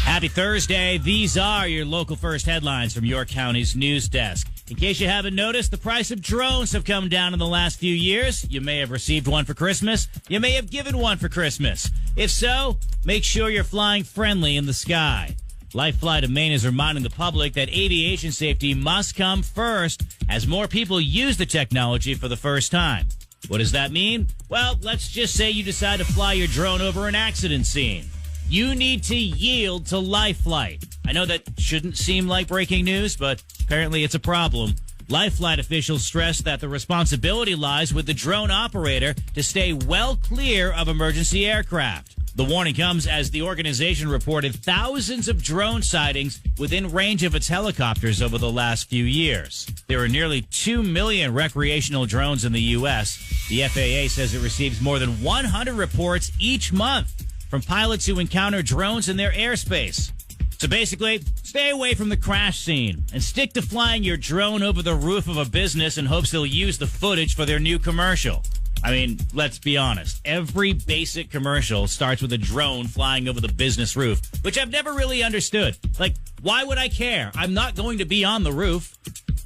Happy Thursday. These are your local first headlines from York County's news desk. In case you haven't noticed, the price of drones have come down in the last few years. You may have received one for Christmas. You may have given one for Christmas. If so, make sure you're flying friendly in the sky. LifeFlight of Maine is reminding the public that aviation safety must come first as more people use the technology for the first time. What does that mean? Well, let's just say you decide to fly your drone over an accident scene. You need to yield to LifeFlight. I know that shouldn't seem like breaking news, but apparently it's a problem. LifeFlight officials stress that the responsibility lies with the drone operator to stay well clear of emergency aircraft. The warning comes as the organization reported thousands of drone sightings within range of its helicopters over the last few years. There are nearly 2 million recreational drones in the U.S. The FAA says it receives more than 100 reports each month from pilots who encounter drones in their airspace. So basically, stay away from the crash scene and stick to flying your drone over the roof of a business in hopes they'll use the footage for their new commercial. I mean, let's be honest. Every basic commercial starts with a drone flying over the business roof, which I've never really understood. Like, why would I care? I'm not going to be on the roof.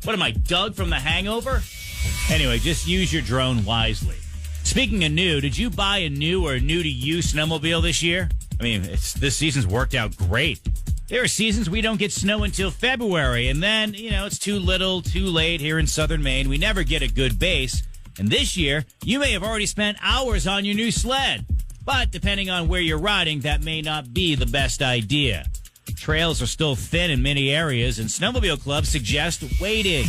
What am I, Doug from The Hangover? Anyway, just use your drone wisely. Speaking of new, did you buy a new or new-to-you snowmobile this year? I mean, this season's worked out great. There are seasons we don't get snow until February, and then, it's too little, too late here in southern Maine. We never get a good base. And this year, you may have already spent hours on your new sled. But depending on where you're riding, that may not be the best idea. Trails are still thin in many areas, and snowmobile clubs suggest waiting.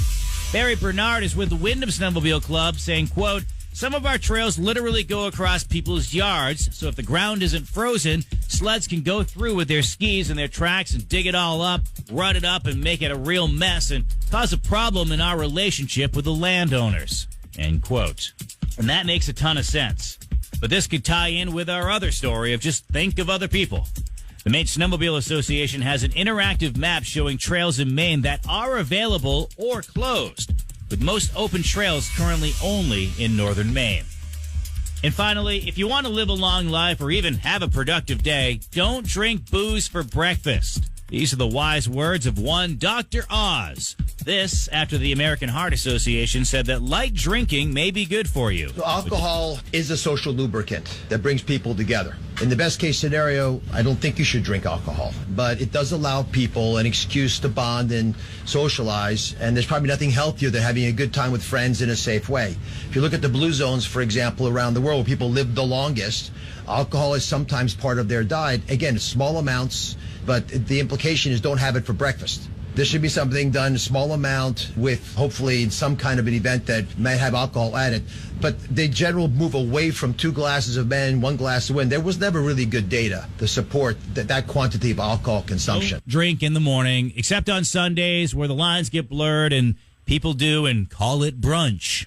Barry Bernard is with the Wyndham Snowmobile Club saying, quote, "Some of our trails literally go across people's yards, so if the ground isn't frozen, sleds can go through with their skis and their tracks and dig it all up, rut it up, and make it a real mess and cause a problem in our relationship with the landowners." End quote. And that makes a ton of sense. But this could tie in with our other story of just think of other people. The Maine Snowmobile Association has an interactive map showing trails in Maine that are available or closed, with most open trails currently only in northern Maine. And finally, if you want to live a long life or even have a productive day, don't drink booze for breakfast. These are the wise words of one Dr. Oz. This after the American Heart Association said that light drinking may be good for you. So alcohol is a social lubricant that brings people together. In the best case scenario, I don't think you should drink alcohol, but it does allow people an excuse to bond and socialize, and there's probably nothing healthier than having a good time with friends in a safe way. If you look at the blue zones, for example, around the world where people live the longest, alcohol is sometimes part of their diet. Again, small amounts, but the implication is don't have it for breakfast. This should be something done in a small amount with hopefully some kind of an event that might have alcohol added. But the general move away from 2 glasses of men, 1 glass of wine, there was never really good data to support that quantity of alcohol consumption. Don't drink in the morning, except on Sundays where the lines get blurred and people do and call it brunch.